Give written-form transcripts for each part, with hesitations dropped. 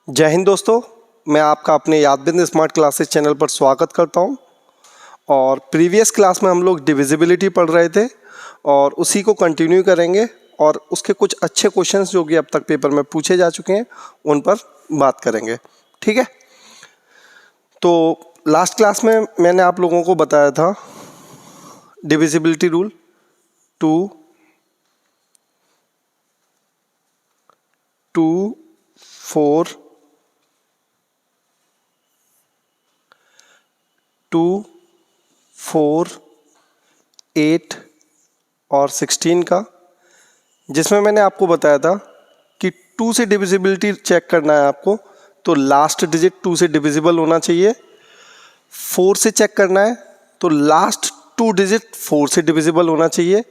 जय हिंद दोस्तों, मैं आपका अपने यादबिंद स्मार्ट क्लासेस चैनल पर स्वागत करता हूं। और प्रीवियस क्लास में हम लोग डिविजिबिलिटी पढ़ रहे थे और उसी को कंटिन्यू करेंगे और उसके कुछ अच्छे क्वेश्चंस जो कि अब तक पेपर में पूछे जा चुके हैं उन पर बात करेंगे। ठीक है, तो लास्ट क्लास में मैंने आप लोगों को बताया था डिविजिबिलिटी रूल 2, 4, 2, 4, 8 और 16 का, जिसमें मैंने आपको बताया था कि 2 से डिविजिबिलिटी चेक करना है आपको, तो लास्ट डिजिट 2 से डिविजिबल होना चाहिए। 4 से चेक करना है तो लास्ट 2 डिजिट 4 से डिविजिबल होना चाहिए।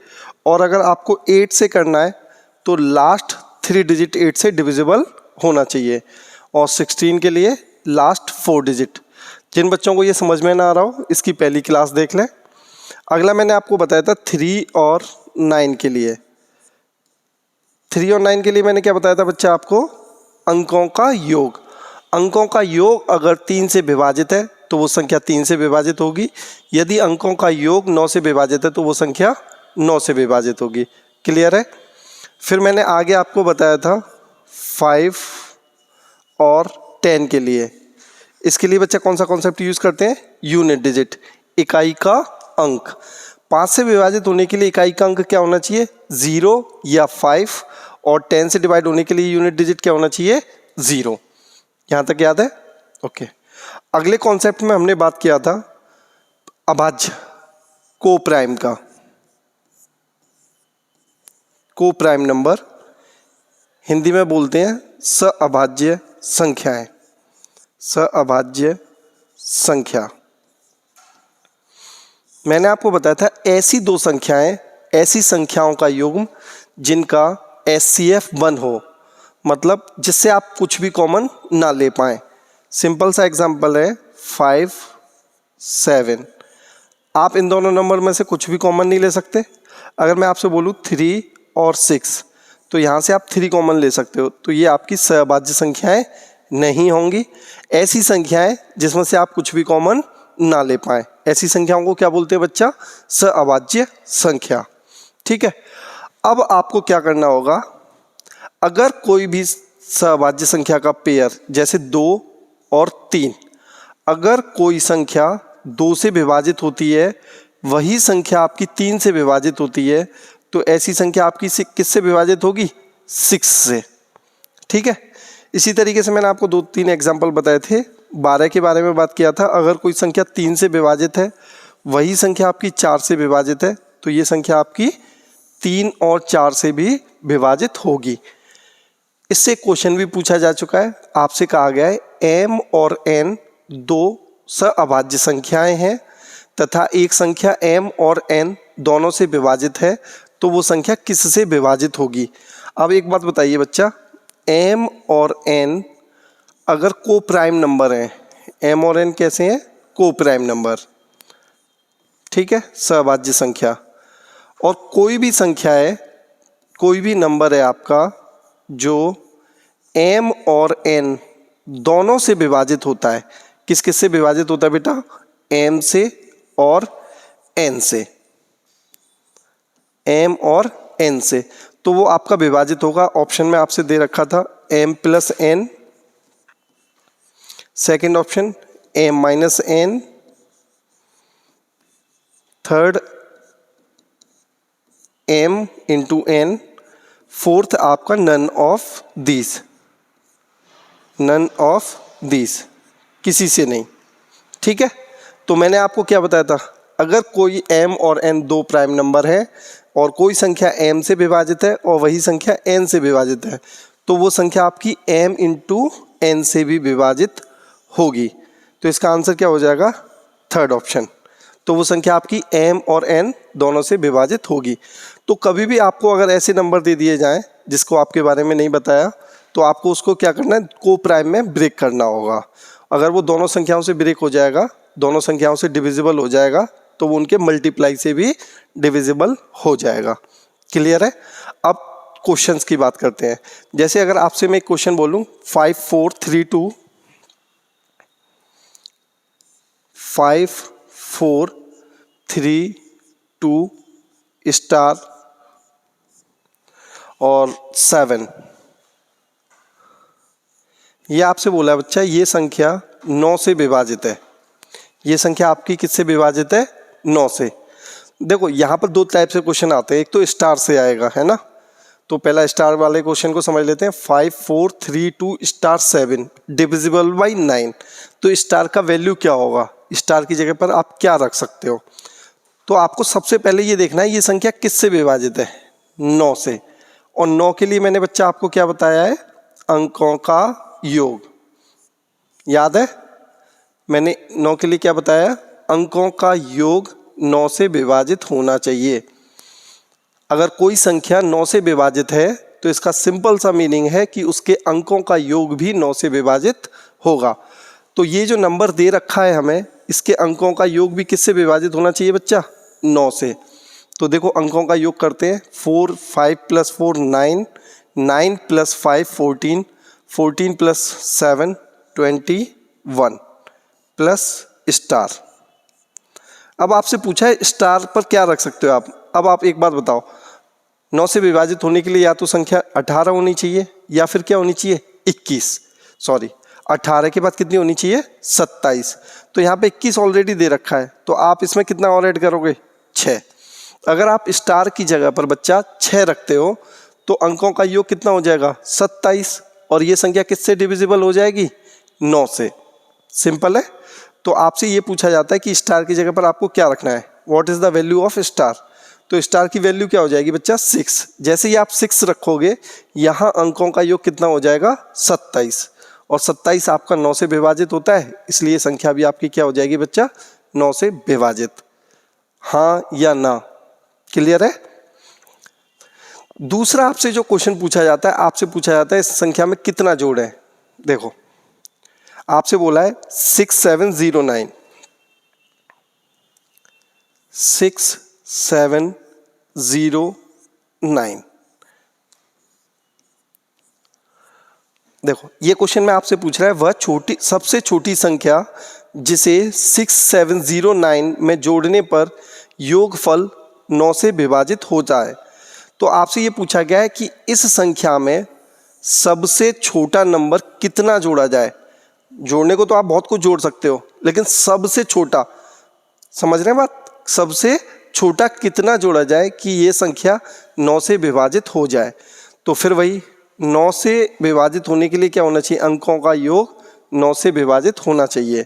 और अगर आपको 8 से करना है तो लास्ट 3 डिजिट 8 से डिविजिबल होना चाहिए। और 16 के लिए लास्ट 4 डिजिट। जिन बच्चों को ये समझ में ना आ रहा हो इसकी पहली क्लास देख लें। अगला मैंने आपको बताया था 3 और 9 के लिए। 3 और 9 के लिए मैंने क्या बताया था बच्चा आपको? अंकों का योग। अंकों का योग अगर 3 से विभाजित है तो वो संख्या 3 से विभाजित होगी। यदि अंकों का योग 9 से विभाजित है तो वो संख्या 9 से विभाजित होगी। क्लियर है? फिर मैंने आगे आपको बताया था 5 और 10 के लिए। इसके लिए बच्चा कौन सा कॉन्सेप्ट यूज करते हैं? यूनिट डिजिट, इकाई का अंक। 5 से विभाजित होने के लिए इकाई का अंक क्या होना चाहिए? 0 या 5। और 10 से डिवाइड होने के लिए यूनिट डिजिट क्या होना चाहिए? 0। यहां तक याद है? ओके। अगले कॉन्सेप्ट में हमने बात किया था अभाज्य को प्राइम का। को प्राइम नंबर हिंदी में बोलते हैं सअभाज्य संख्याएं। सअभाज्य संख्या मैंने आपको बताया था ऐसी दो संख्याएं, ऐसी संख्याओं का युग्म जिनका HCF 1 हो, मतलब जिससे आप कुछ भी कॉमन ना ले पाए। सिंपल सा एग्जांपल है 5, 7। आप इन दोनों नंबर में से कुछ भी कॉमन नहीं ले सकते। अगर मैं आपसे बोलूँ 3 और 6 तो यहाँ से आप 3 कॉमन ले सकते हो, तो ये आपकी सहभाज्य संख्याएं नहीं होंगी। ऐसी संख्याएं जिसमें से आप कुछ भी कॉमन ना ले पाए, ऐसी संख्याओं को क्या बोलते हैं बच्चा? सहभाज्य संख्या। ठीक है, अब आपको क्या करना होगा, अगर कोई भी सहभाज्य संख्या का पेयर जैसे 2 और 3, अगर कोई संख्या 2 से विभाजित होती है, वही संख्या आपकी 3 से विभाजित होती है, तो ऐसी संख्या आपकी किससे विभाजित होगी? 6 से। ठीक है, इसी तरीके से मैंने आपको 2-3 एग्जाम्पल बताए थे। 12 के बारे में बात किया था, अगर कोई संख्या 3 से विभाजित है, वही संख्या आपकी 4 से विभाजित है, तो ये संख्या आपकी 3 और 4 से भी विभाजित होगी। इससे क्वेश्चन भी पूछा जा चुका है, आपसे कहा गया है m और n दो सहअभाज्य संख्याएं हैं तथा एक संख्या m और n दोनों से विभाजित है, तो वो संख्या किससे विभाजित होगी? अब एक बात बताइए बच्चा, m और n अगर को प्राइम नंबर हैं, m और n कैसे हैं? को प्राइम नंबर। ठीक है, सहभाज्य संख्या। और कोई भी संख्या है, कोई भी नंबर है आपका जो m और n दोनों से विभाजित होता है। किस किस से विभाजित होता है बेटा? m से और n से। m और n से, तो वो आपका विभाजित होगा। ऑप्शन में आपसे दे रखा था m plus n, second option m minus n, third m into n, fourth आपका none of these. None of these, किसी से नहीं। ठीक है, तो मैंने आपको क्या बताया था, अगर कोई m और n दो प्राइम नंबर है और कोई संख्या m से विभाजित है और वही संख्या n से विभाजित है, तो वो संख्या आपकी m इंटू n से भी विभाजित होगी। तो इसका आंसर क्या हो जाएगा? Third option. तो वो संख्या आपकी m और n दोनों से विभाजित होगी। तो कभी भी आपको अगर ऐसे नंबर दे दिए जाएं जिसको आपके बारे में नहीं बताया, तो आपको उसको क्या करना है? को प्राइम में ब्रेक करना होगा। अगर वो दोनों संख्याओं से ब्रेक हो जाएगा, दोनों संख्याओं से डिविजिबल हो जाएगा, तो वो उनके मल्टीप्लाई से भी डिविजिबल हो जाएगा। क्लियर है? अब क्वेश्चंस की बात करते हैं। जैसे अगर आपसे मैं एक क्वेश्चन बोलूं 5432 स्टार और 7, ये आपसे बोला है बच्चा ये संख्या 9 से विभाजित है। ये संख्या आपकी किससे विभाजित है? 9 से। देखो यहाँ पर दो टाइप से क्वेश्चन आते हैं, एक तो स्टार से आएगा, है ना। तो पहला स्टार वाले क्वेश्चन को समझ लेते हैं। 5432 स्टार 7 डिविजिबल बाई 9। तो स्टार का वैल्यू क्या होगा? स्टार की जगह पर आप क्या रख सकते हो? तो आपको सबसे पहले ये देखना है ये संख्या किससे विभाजित है? 9 से। और 9 के लिए मैंने बच्चा आपको क्या बताया है? अंकों का योग। याद है मैंने 9 के लिए क्या बताया? अंकों का योग 9 से विभाजित होना चाहिए। अगर कोई संख्या 9 से विभाजित है तो इसका सिंपल सा मीनिंग है कि उसके अंकों का योग भी 9 से विभाजित होगा। तो ये जो नंबर दे रखा है हमें, इसके अंकों का योग भी किससे विभाजित होना चाहिए बच्चा? 9 से। तो देखो अंकों का योग करते हैं। 4 5 + 4 9, 9 + 5 14, 14 + 7 21 प्लस स्टार। अब आपसे पूछा है स्टार पर क्या रख सकते हो आप? अब आप एक बात बताओ, 9 से विभाजित होने के लिए या तो संख्या 18 होनी चाहिए या फिर क्या होनी चाहिए? 21। सॉरी, 18 के बाद कितनी होनी चाहिए? 27। तो यहाँ पे 21 ऑलरेडी दे रखा है, तो आप इसमें कितना और ऐड करोगे? 6। अगर आप स्टार की जगह पर बच्चा 6 रखते हो तो अंकों का योग कितना हो जाएगा? 27। और ये संख्या किससे डिविजिबल हो जाएगी? 9 से। सिंपल है। तो आपसे ये पूछा जाता है कि स्टार की जगह पर आपको क्या रखना है? What is the value of star? तो स्टार की वैल्यू क्या हो जाएगी बच्चा? 6। जैसे ही आप 6 रखोगे यहाँ अंकों का योग कितना हो जाएगा? 27। और 27 आपका 9 से विभाजित होता है, इसलिए संख्या भी आपकी क्या हो जाएगी बच्चा? 9 से विभाजित। हाँ या ना? क्लियर है? दूसरा आपसे जो क्वेश्चन पूछा जाता है, आपसे पूछा जाता है इस संख्या में कितना जोड़ है। देखो आपसे बोला है 6709, 6709। देखो ये क्वेश्चन में आपसे पूछ रहा है वह सबसे छोटी संख्या जिसे 6709 में जोड़ने पर योगफल 9 से विभाजित हो जाए। तो आपसे ये पूछा गया है कि इस संख्या में सबसे छोटा नंबर कितना जोड़ा जाए। जोड़ने को तो आप बहुत कुछ जोड़ सकते हो, लेकिन सबसे छोटा, समझ रहे हैं बात? सबसे छोटा कितना जोड़ा जाए कि ये संख्या 9 से विभाजित हो जाए। तो फिर वही 9 से विभाजित होने के लिए क्या होना चाहिए? अंकों का योग 9 से विभाजित होना चाहिए।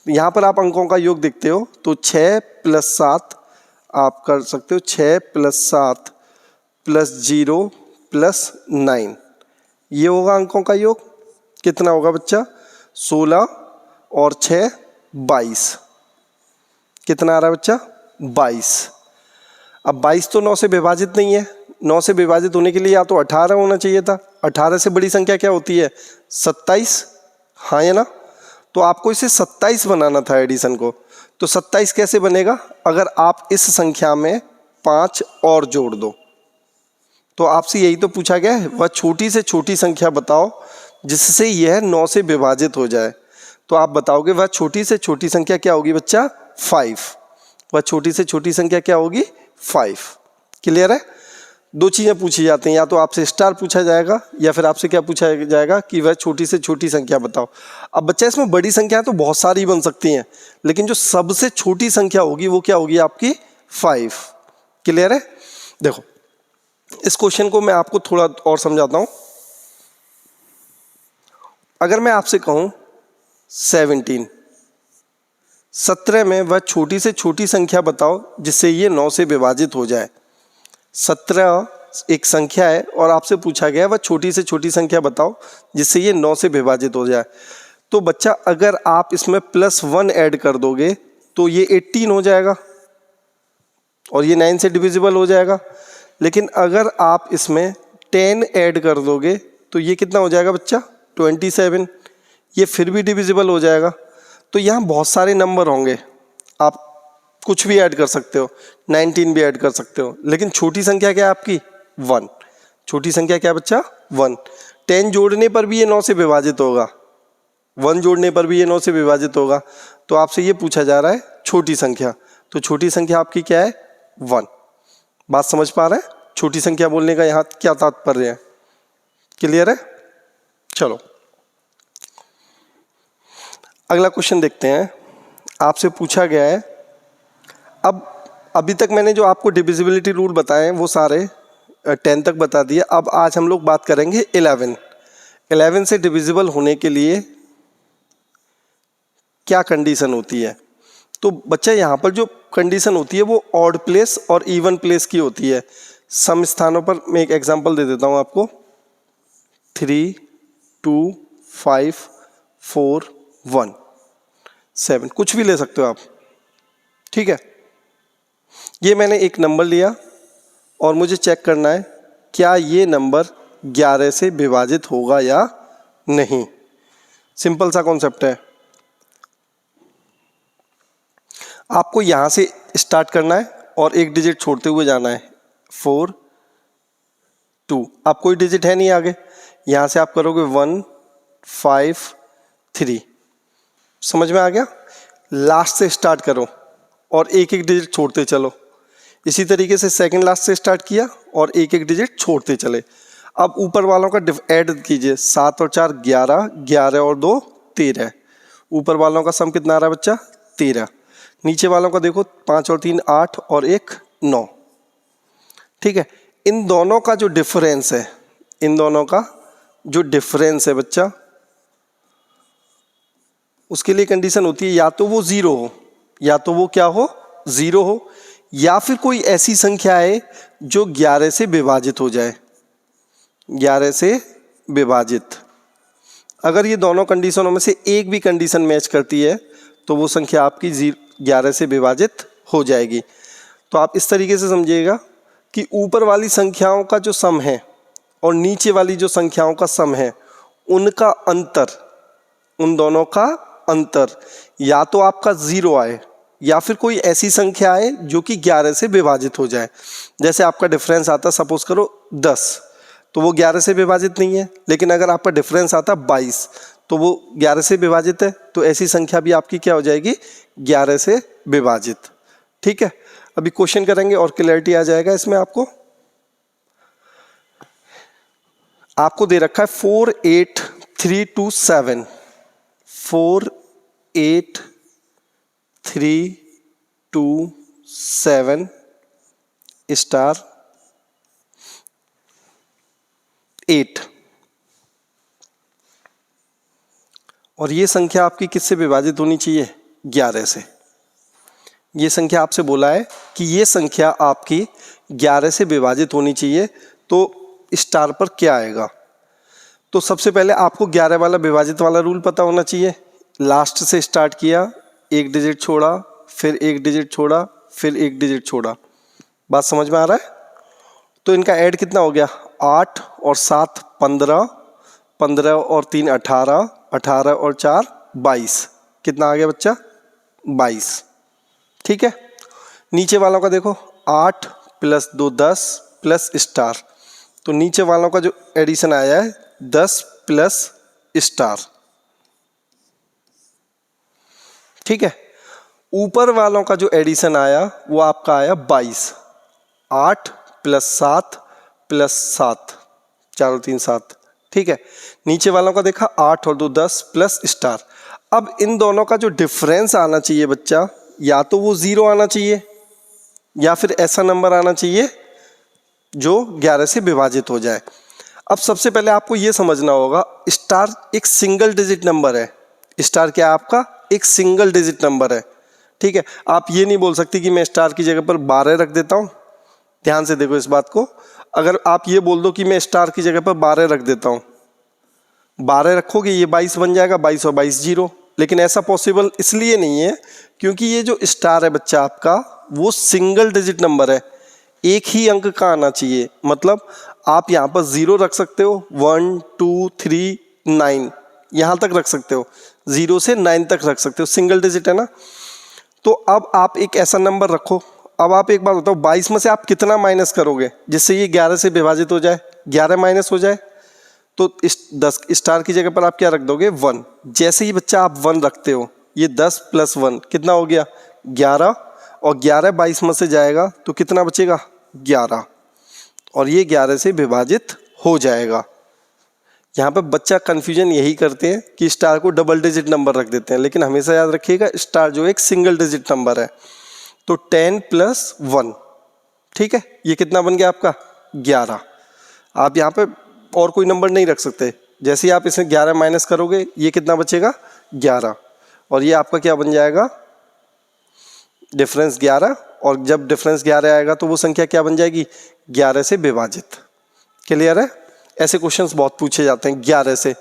यहाँ पर आप अंकों का योग देखते हो तो 6 + 7 आप कर सकते हो। 6 + 7 + 0 + 9, ये होगा अंकों का योग। कितना होगा बच्चा? 16 और 6 22। कितना आ रहा है बच्चा? 22। अब 22 तो 9 से विभाजित नहीं है। 9 से विभाजित होने के लिए या तो 18 होना चाहिए था। 18 से बड़ी संख्या क्या होती है? 27। हाँ या ना? तो आपको इसे 27 बनाना था एडिशन को। तो 27 कैसे बनेगा? अगर आप इस संख्या में 5 और जोड़ दो। तो आपसे यही तो पूछा गया है, वह छोटी से छोटी संख्या बताओ जिससे यह 9 से विभाजित हो जाए। तो आप बताओगे वह छोटी से छोटी संख्या क्या होगी बच्चा? 5। वह छोटी से छोटी संख्या क्या होगी? 5। क्लियर है? दो चीज़ें पूछी जाती हैं, या तो आपसे स्टार पूछा जाएगा या फिर आपसे क्या पूछा जाएगा कि वह छोटी से छोटी संख्या बताओ। अब बच्चा इसमें बड़ी संख्या तो बहुत सारी बन सकती हैं, लेकिन जो सबसे छोटी संख्या होगी वो क्या होगी आपकी? 5। क्लियर है? देखो इस क्वेश्चन को मैं आपको थोड़ा और समझाता हूँ। अगर मैं आपसे कहूँ 17 में वह छोटी से छोटी संख्या बताओ जिससे ये 9 से विभाजित हो जाए। 17 एक संख्या है और आपसे पूछा गया वह छोटी से छोटी संख्या बताओ जिससे ये 9 से विभाजित हो जाए। तो बच्चा अगर आप इसमें +1 ऐड कर दोगे तो ये 18 हो जाएगा और ये 9 से डिविजिबल हो जाएगा। लेकिन अगर आप इसमें 10 ऐड कर दोगे तो ये कितना हो जाएगा बच्चा? 27। ये फिर भी डिविजिबल हो जाएगा। तो यहाँ बहुत सारे नंबर होंगे, आप कुछ भी ऐड कर सकते हो, 19 भी ऐड कर सकते हो, लेकिन छोटी संख्या क्या है आपकी? 1। छोटी संख्या क्या बच्चा 1। 10 जोड़ने पर भी ये 9 से विभाजित होगा, 1 जोड़ने पर भी ये 9 से विभाजित होगा। तो आपसे ये पूछा जा रहा है छोटी संख्या, तो छोटी संख्या आपकी क्या है 1। बात समझ पा रहे हैं? छोटी संख्या बोलने का यहाँ क्या तात्पर्य है, क्लियर है? चलो अगला क्वेश्चन देखते हैं। आपसे पूछा गया है, अब अभी तक मैंने जो आपको डिविजिबिलिटी रूल बताए हैं वो सारे 10 तक बता दिए। अब आज हम लोग बात करेंगे 11 से डिविजिबल होने के लिए क्या कंडीशन होती है। तो बच्चा यहाँ पर जो कंडीशन होती है वो ऑड प्लेस और इवन प्लेस की होती है। सम स्थानों पर मैं एक एग्जांपल दे देता हूँ आपको, 3, 2, 5, 4, 1, 7, कुछ भी ले सकते हो आप, ठीक है। ये मैंने एक नंबर लिया और मुझे चेक करना है क्या ये नंबर 11 से विभाजित होगा या नहीं। सिंपल सा कॉन्सेप्ट है। आपको यहाँ से स्टार्ट करना है और एक डिजिट छोड़ते हुए जाना है, 4, 2। अब कोई डिजिट है नहीं आगे, यहाँ से आप करोगे 1, 5, 3। समझ में आ गया? लास्ट से स्टार्ट करो और एक एक डिजिट छोड़ते चलो। इसी तरीके से सेकंड लास्ट से स्टार्ट किया और एक एक डिजिट छोड़ते चले। अब ऊपर वालों का ऐड कीजिए, 7 और 4 11, 11 और 2 13। ऊपर वालों का सम कितना आ रहा है बच्चा 13। नीचे वालों का देखो 5 और 3 8 और 1 9, ठीक है। इन दोनों का जो डिफरेंस है, इन दोनों का जो डिफरेंस है बच्चा, उसके लिए कंडीशन होती है या तो वो 0 हो, या तो वो क्या हो 0 हो, या फिर कोई ऐसी संख्या है जो 11 से विभाजित हो जाए, 11 से विभाजित। अगर ये दोनों कंडीशनों में से एक भी कंडीशन मैच करती है तो वो संख्या आपकी 11 से विभाजित हो जाएगी। तो आप इस तरीके से समझिएगा कि ऊपर वाली संख्याओं का जो सम है और नीचे वाली जो संख्याओं का सम है, उनका अंतर, उन दोनों का अंतर या तो आपका 0 आए या फिर कोई ऐसी संख्या आए जो कि 11 से विभाजित हो जाए। जैसे आपका डिफरेंस आता सपोज करो 10, तो वो 11 से विभाजित नहीं है, लेकिन अगर आपका डिफरेंस आता 22 तो वो 11 से विभाजित है। तो ऐसी संख्या भी आपकी क्या हो जाएगी 11 से विभाजित, ठीक है। अभी क्वेश्चन करेंगे और क्लैरिटी आ जाएगा इसमें। आपको दे रखा है 4 8 3 2 7, 4 8 3 2 7 स्टार 8, और ये संख्या आपकी किससे विभाजित होनी चाहिए 11 से। ये संख्या आपसे बोला है कि ये संख्या आपकी 11 से विभाजित होनी चाहिए, तो स्टार पर क्या आएगा। तो सबसे पहले आपको 11 वाला विभाजित वाला रूल पता होना चाहिए। लास्ट से स्टार्ट किया, एक डिजिट छोड़ा, फिर एक डिजिट छोड़ा, फिर एक डिजिट छोड़ा। बात समझ में आ रहा है? तो इनका ऐड कितना हो गया 8 और 7 15, 15 और 3 18, 18 और 4 22। कितना आ गया बच्चा 22, ठीक है। नीचे वालों का देखो 8 + 2 10 प्लस स्टार, तो नीचे वालों का जो एडिशन आया है 10 प्लस स्टार, ठीक है। ऊपर वालों का जो एडिशन आया वो आपका आया 22, 8 + 7 + 7, 4 और 3 7, ठीक है। नीचे वालों का देखा 8 और 2 10 प्लस स्टार। अब इन दोनों का जो डिफरेंस आना चाहिए बच्चा, या तो वो 0 आना चाहिए या फिर ऐसा नंबर आना चाहिए जो 11 से विभाजित हो जाए। अब सबसे पहले आपको ये समझना होगा स्टार एक सिंगल डिजिट नंबर है। स्टार क्या है आपका एक सिंगल डिजिट नंबर है, ठीक है। आप ये नहीं बोल सकते कि मैं स्टार की जगह पर 12 रख देता हूँ। ध्यान से देखो इस बात को, अगर आप ये बोल दो कि मैं स्टार की जगह पर 12 रख देता हूँ, 12 रखोगे ये 22 बन जाएगा, 22 और 22 0। लेकिन ऐसा पॉसिबल इसलिए नहीं है क्योंकि ये जो स्टार है बच्चा आपका वो सिंगल डिजिट नंबर है, एक ही अंक का आना चाहिए। मतलब आप यहाँ पर 0 रख सकते हो, 1 2 3 9 यहाँ तक रख सकते हो, 0 से 9 तक रख सकते हो, सिंगल डिजिट है ना। तो अब आप एक ऐसा नंबर रखो। अब आप एक बात बताओ 22 में से आप कितना माइनस करोगे जिससे ये 11 से विभाजित हो जाए। 11 माइनस हो जाए तो इस 10 स्टार की जगह पर आप क्या रख दोगे 1। जैसे ही बच्चा आप 1 रखते हो ये 10 + 1 कितना हो गया 11, और 11 22 में से जाएगा तो कितना बचेगा 11, और ये 11 से विभाजित हो जाएगा। यहाँ पे बच्चा कंफ्यूजन यही करते हैं कि स्टार को डबल डिजिट नंबर रख देते हैं, लेकिन हमेशा याद रखिएगा स्टार जो एक सिंगल डिजिट नंबर है। तो 10 + 1, ठीक है, ये कितना बन गया आपका 11। आप यहाँ पे और कोई नंबर नहीं रख सकते। जैसे ही आप इसे 11 माइनस करोगे ये कितना बचेगा 11, और ये आपका क्या बन जाएगा डिफरेंस 11, और जब डिफरेंस 11 आएगा तो वो संख्या क्या बन जाएगी 11 से विभाजित। क्लियर है? ऐसे क्वेश्चंस बहुत पूछे जाते हैं 11 से।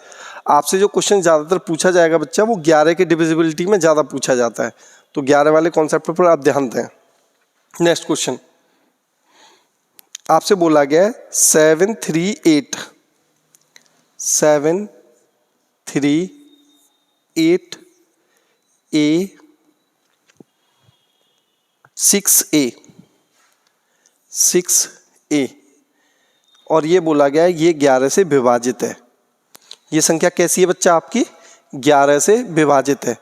आपसे जो क्वेश्चन ज़्यादातर पूछा जाएगा बच्चा वो 11 के डिविजिबिलिटी में ज़्यादा पूछा जाता है, तो 11 वाले कॉन्सेप्ट पर आप ध्यान दें। नेक्स्ट क्वेश्चन आपसे बोला गया है 738 A 6A, और ये बोला गया है ये 11 से विभाजित है। ये संख्या कैसी है बच्चा आपकी 11 से विभाजित है।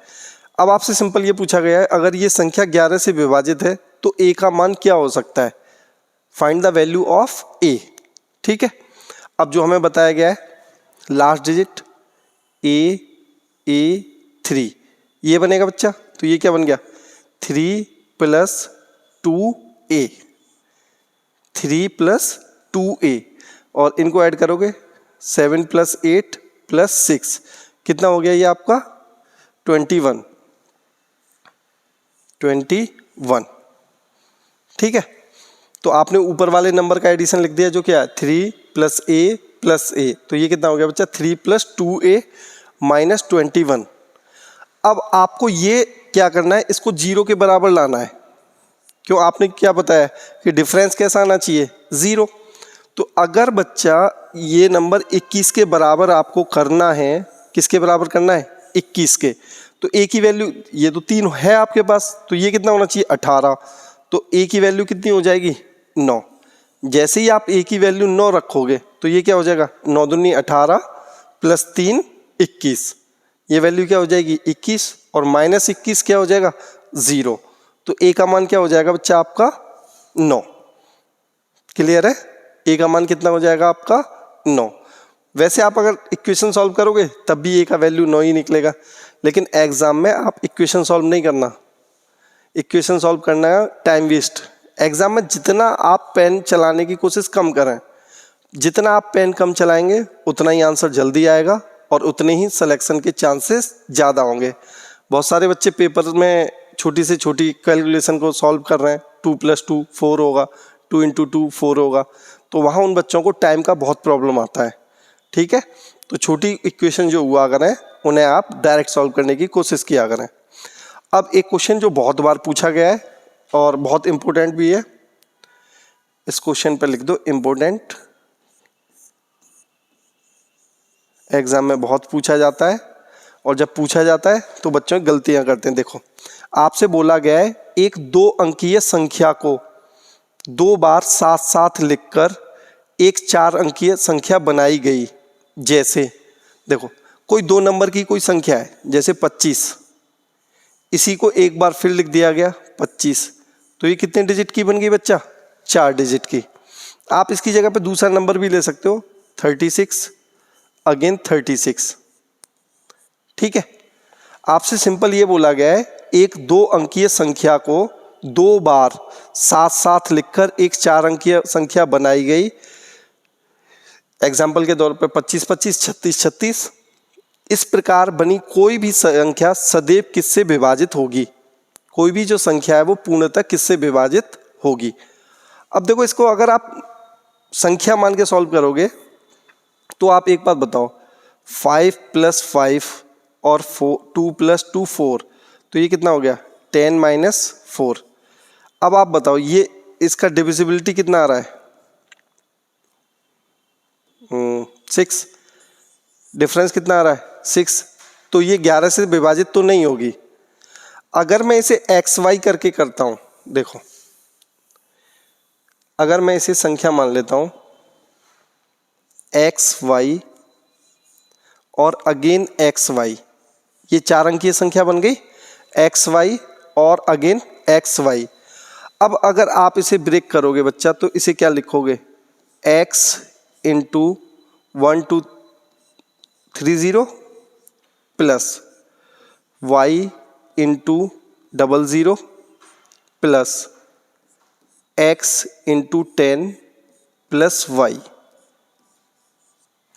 अब आपसे सिंपल ये पूछा गया है अगर ये संख्या 11 से विभाजित है तो a का मान क्या हो सकता है, find the value of a। ठीक है, अब जो हमें बताया गया है लास्ट डिजिट A3 ये बनेगा बच्चा, तो ये क्या बन गया 3 + 2A, 3 + 2A, और इनको ऐड करोगे 7 + 8 + 6 कितना हो गया ये आपका 21। ठीक है, तो आपने ऊपर वाले नंबर का एडिशन लिख दिया जो क्या है 3 + A + A, तो ये कितना हो गया बच्चा 3 + 2A - 21। अब आपको ये क्या करना है, इसको 0 के बराबर लाना है। क्यों, आपने क्या बताया कि डिफरेंस कैसा आना चाहिए 0। तो अगर बच्चा ये नंबर 21 के बराबर आपको करना है, किसके बराबर करना है 21 के, तो a की वैल्यू ये तो 3 है आपके पास, तो ये कितना होना चाहिए 18, तो a की वैल्यू कितनी हो जाएगी 9। जैसे ही आप a की वैल्यू 9 रखोगे तो ये क्या हो जाएगा 9 दूनी 18 + 3 21, ये वैल्यू क्या हो जाएगी 21, और -21 क्या हो जाएगा 0, तो a का मान क्या हो जाएगा बच्चा आपका 9। क्लियर है, a का मान कितना हो जाएगा आपका 9। वैसे आप अगर इक्वेशन सॉल्व करोगे तब भी a का वैल्यू 9 ही निकलेगा, लेकिन एग्जाम में आप इक्वेशन सॉल्व नहीं करना। इक्वेशन सॉल्व करना है टाइम वेस्ट। एग्जाम में जितना आप पेन चलाने की कोशिश कम करें, जितना आप पेन कम चलाएंगे उतना ही आंसर जल्दी आएगा और उतने ही सिलेक्शन के चांसेस ज़्यादा होंगे। बहुत सारे बच्चे पेपर में छोटी से छोटी कैलकुलेशन को सॉल्व कर रहे हैं, 2 + 2 4 होगा, 2 × 2 4 होगा, तो वहाँ उन बच्चों को टाइम का बहुत प्रॉब्लम आता है। ठीक है, तो छोटी इक्वेशन जो हुआ करें उन्हें आप डायरेक्ट सॉल्व करने की कोशिश किया करें। अब एक क्वेश्चन जो बहुत बार पूछा गया है और बहुत इम्पोर्टेंट भी है, इस क्वेश्चन पर लिख दो इम्पोर्टेंट, एग्जाम में बहुत पूछा जाता है, और जब पूछा जाता है तो बच्चों गलतियां करते हैं। देखो, आपसे बोला गया है एक 2 अंकीय संख्या को 2 बार साथ साथ लिखकर एक 4 अंकीय संख्या बनाई गई। जैसे देखो, कोई 2 नंबर की कोई संख्या है जैसे 25, इसी को एक बार फिर लिख दिया गया 25, तो ये कितने डिजिट की बन गई बच्चा 4 डिजिट की। आप इसकी जगह पे दूसरा नंबर भी ले सकते हो 36, अगेन 36। ठीक है, आपसे सिंपल ये बोला गया है एक 2 अंकीय संख्या को 2 बार साथ साथ लिखकर एक 4 अंकीय संख्या बनाई गई। एग्जाम्पल के तौर पे 25 25, 36 36। इस प्रकार बनी कोई भी संख्या सदैव किससे विभाजित होगी, कोई भी जो संख्या है वो पूर्णतः किससे विभाजित होगी। अब देखो, इसको अगर आप संख्या मान के सॉल्व करोगे तो आप एक बात बताओ, 5 + 5 और 2 + 2 4, तो ये कितना हो गया 10 - 4। अब आप बताओ ये इसका डिविजिबिलिटी कितना आ रहा है 6, डिफरेंस कितना आ रहा है 6, तो ये 11 से विभाजित तो नहीं होगी। अगर मैं इसे XY करके करता हूं, देखो अगर मैं इसे संख्या मान लेता हूं एक्स वाई और अगेन एक्स वाई, ये 4 अंकीय संख्या बन गई, एक्स वाई और अगेन एक्स वाई। अब अगर आप इसे ब्रेक करोगे बच्चा तो इसे क्या लिखोगे, x into 1 2 3 0 plus y into 0 0 plus x into 10 plus y.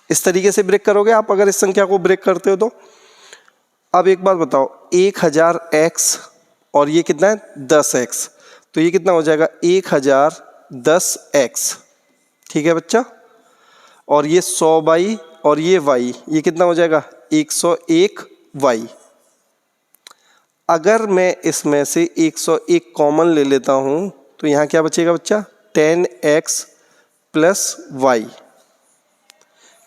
इस तरीके से ब्रेक करोगे आप अगर इस संख्या को ब्रेक करते हो तो। अब एक बात बताओ, 1000x और ये कितना है 10x, तो ये कितना हो जाएगा 1010x, ठीक है बच्चा। और ये 100y और ये y, ये कितना हो जाएगा 101y। अगर मैं इसमें से 101 कॉमन ले लेता हूँ तो यहाँ क्या बचेगा बच्चा, 10x प्लस वाई।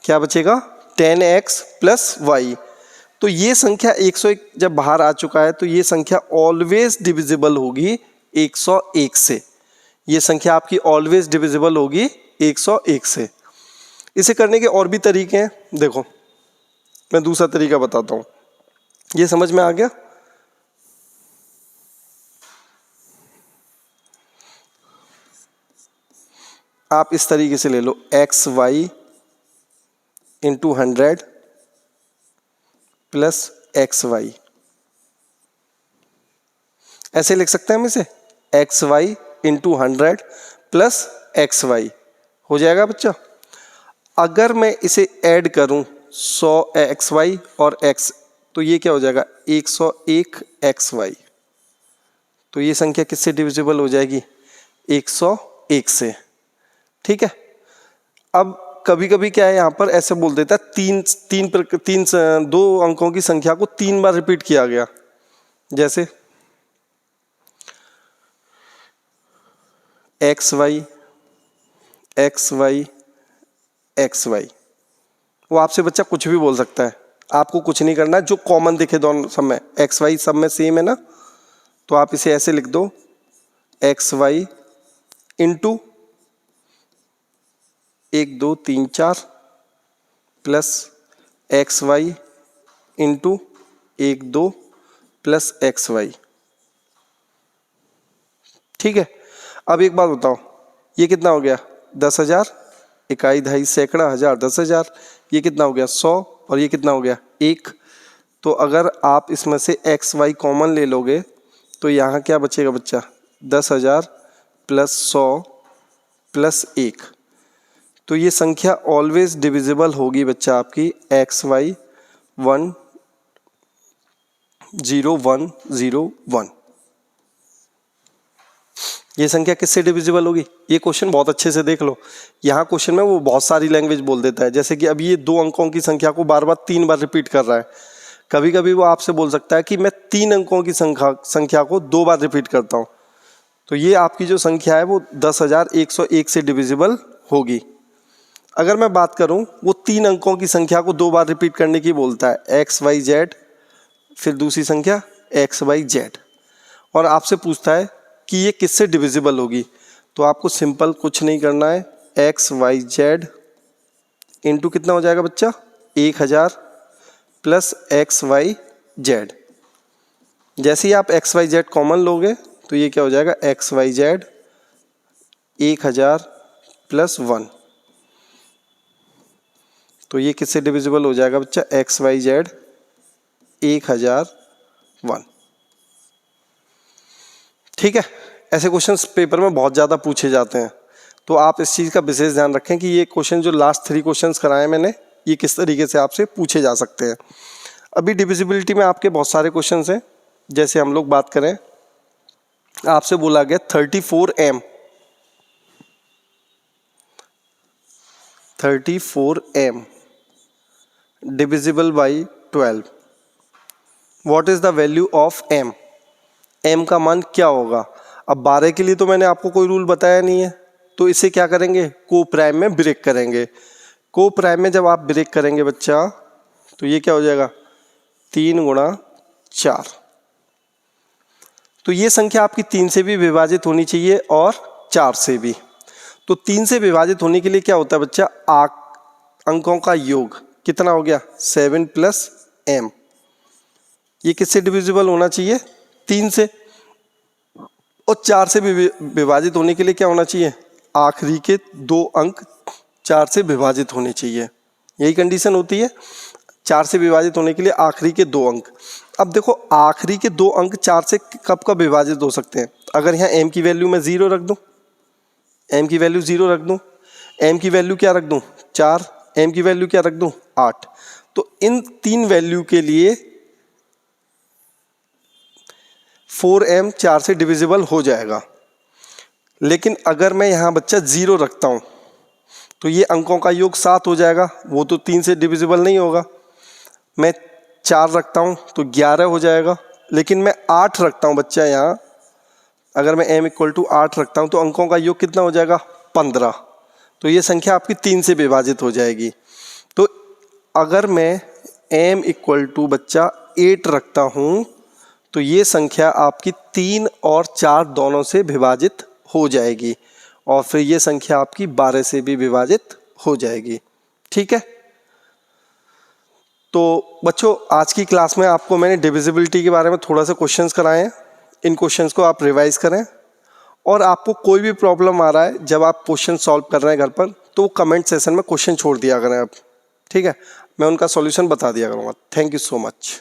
क्या बचेगा 10x प्लस वाई। तो ये संख्या 101 जब बाहर आ चुका है तो ये संख्या ऑलवेज डिविजिबल होगी 101 से। ये संख्या आपकी ऑलवेज डिविजिबल होगी 101 से। इसे करने के और भी तरीके हैं, देखो मैं दूसरा तरीका बताता हूँ, ये समझ में आ गया। आप इस तरीके से ले लो, X Y into 100 plus x Y, ऐसे लिख सकते हैं हम इसे, X Y into 100 plus x Y हो जाएगा बच्चा। अगर मैं इसे ऐड करूं 100 एक्स वाई और एक्स, तो ये क्या हो जाएगा 101 एक्स वाई। तो ये संख्या किससे डिविजिबल हो जाएगी 101 से, ठीक है। अब कभी कभी क्या है यहाँ पर ऐसे बोल देता है दो अंकों की संख्या को 3 बार रिपीट किया गया, जैसे x y x y x y. वो आपसे बच्चा कुछ भी बोल सकता है, आपको कुछ नहीं करना है, जो कॉमन दिखे दोनों सब में, एक्स वाई सब में सेम है ना, तो आप इसे ऐसे लिख दो, x Y into 1 2 3 4 plus x Y into 1 2 plus x y, ठीक है। अब एक बात बताओ, ये कितना हो गया 10,000, इकाई दहाई सैकड़ा हजार 10,000, ये कितना हो गया 100 और ये कितना हो गया 1। तो अगर आप इसमें से एक्स वाई कॉमन ले लोगे तो यहाँ क्या बचेगा बच्चा 10,000 प्लस 100 प्लस 1। तो ये संख्या ऑलवेज डिविजिबल होगी बच्चा आपकी एक्स वाई 1 0 1 0 1। ये संख्या किससे डिविजिबल होगी, ये क्वेश्चन बहुत अच्छे से देख लो। यहाँ क्वेश्चन में वो बहुत सारी लैंग्वेज बोल देता है, जैसे कि अब ये 2 अंकों की संख्या को बार बार 3 बार रिपीट कर रहा है। कभी कभी वो आपसे बोल सकता है कि मैं 3 अंकों की संख्या को 2 बार रिपीट करता हूँ, तो ये आपकी जो संख्या है वो 10,101 से डिविजिबल होगी। अगर मैं बात करूँ, वो 3 अंकों की संख्या को 2 बार रिपीट करने की बोलता है, एक्स वाई जेड, फिर दूसरी संख्या एक्स वाई जेड, और आपसे पूछता है कि ये किससे डिविजिबल होगी। तो आपको सिंपल कुछ नहीं करना है, एक्स वाई जेड इंटू कितना हो जाएगा बच्चा 1000 प्लस एक्स वाई जेड। जैसे ही आप एक्स वाई जेड कॉमन लोगे तो ये क्या हो जाएगा एक्स वाई जेड 1000 प्लस 1। तो ये किससे डिविजिबल हो जाएगा बच्चा एक्स वाई जेड 1001, ठीक है। ऐसे क्वेश्चंस पेपर में बहुत ज़्यादा पूछे जाते हैं, तो आप इस चीज़ का विशेष ध्यान रखें कि ये क्वेश्चन जो लास्ट 3 क्वेश्चंस कराए मैंने, ये किस तरीके से आपसे पूछे जा सकते हैं। अभी डिविजिबिलिटी में आपके बहुत सारे क्वेश्चंस हैं, जैसे हम लोग बात करें, आपसे बोला गया 34m 34m divisible by 12, what is the value of m, m का मान क्या होगा। अब 12 के लिए तो मैंने आपको कोई रूल बताया नहीं है, तो इसे क्या करेंगे को प्राइम में ब्रेक करेंगे। को प्राइम में जब आप ब्रेक करेंगे बच्चा तो ये क्या हो जाएगा 3 गुणा 4। तो ये संख्या आपकी 3 से भी विभाजित होनी चाहिए और 4 से भी। तो 3 से विभाजित होने के लिए क्या होता है बच्चा, अंकों का योग कितना हो गया 7 + m। ये किससे डिविजिबल होना चाहिए 3 से, और 4 से विभाजित होने के लिए क्या होना चाहिए आखिरी के 2 अंक 4 से विभाजित होने चाहिए। यही कंडीशन होती है 4 से विभाजित होने के लिए आखिरी के 2 अंक। अब देखो आखिरी के 2 अंक 4 से कब कब विभाजित हो सकते हैं। अगर यहाँ m की वैल्यू मैं 0 रख दूँ, m की वैल्यू 0 रख दूँ, m की वैल्यू क्या रख दूँ 4, m की वैल्यू क्या रख दूँ 8, तो इन 3 वैल्यू के लिए 4m 4 से डिविजिबल हो जाएगा। लेकिन अगर मैं यहाँ बच्चा 0 रखता हूँ तो ये अंकों का योग 7 हो जाएगा, वो तो 3 से डिविजिबल नहीं होगा। मैं 4 रखता हूँ तो 11 हो जाएगा। लेकिन मैं 8 रखता हूँ बच्चा यहाँ, अगर मैं m = 8 रखता हूँ तो अंकों का योग कितना हो जाएगा 15, तो ये संख्या आपकी 3 से विभाजित हो जाएगी। तो अगर मैं m = बच्चा 8 रखता हूँ तो ये संख्या आपकी 3 और 4 दोनों से विभाजित हो जाएगी, और फिर ये संख्या आपकी 12 से भी विभाजित हो जाएगी। ठीक है, तो बच्चों आज की क्लास में आपको मैंने डिविजिबिलिटी के बारे में थोड़ा सा क्वेश्चंस कराए हैं। इन क्वेश्चंस को आप रिवाइज करें, और आपको कोई भी प्रॉब्लम आ रहा है जब आप क्वेश्चन सॉल्व कर रहे हैं घर पर, तो कमेंट सेशन में क्वेश्चन छोड़ दिया करें आप। ठीक है, मैं उनका सॉल्यूशन बता दिया करूँगा। Thank you so much.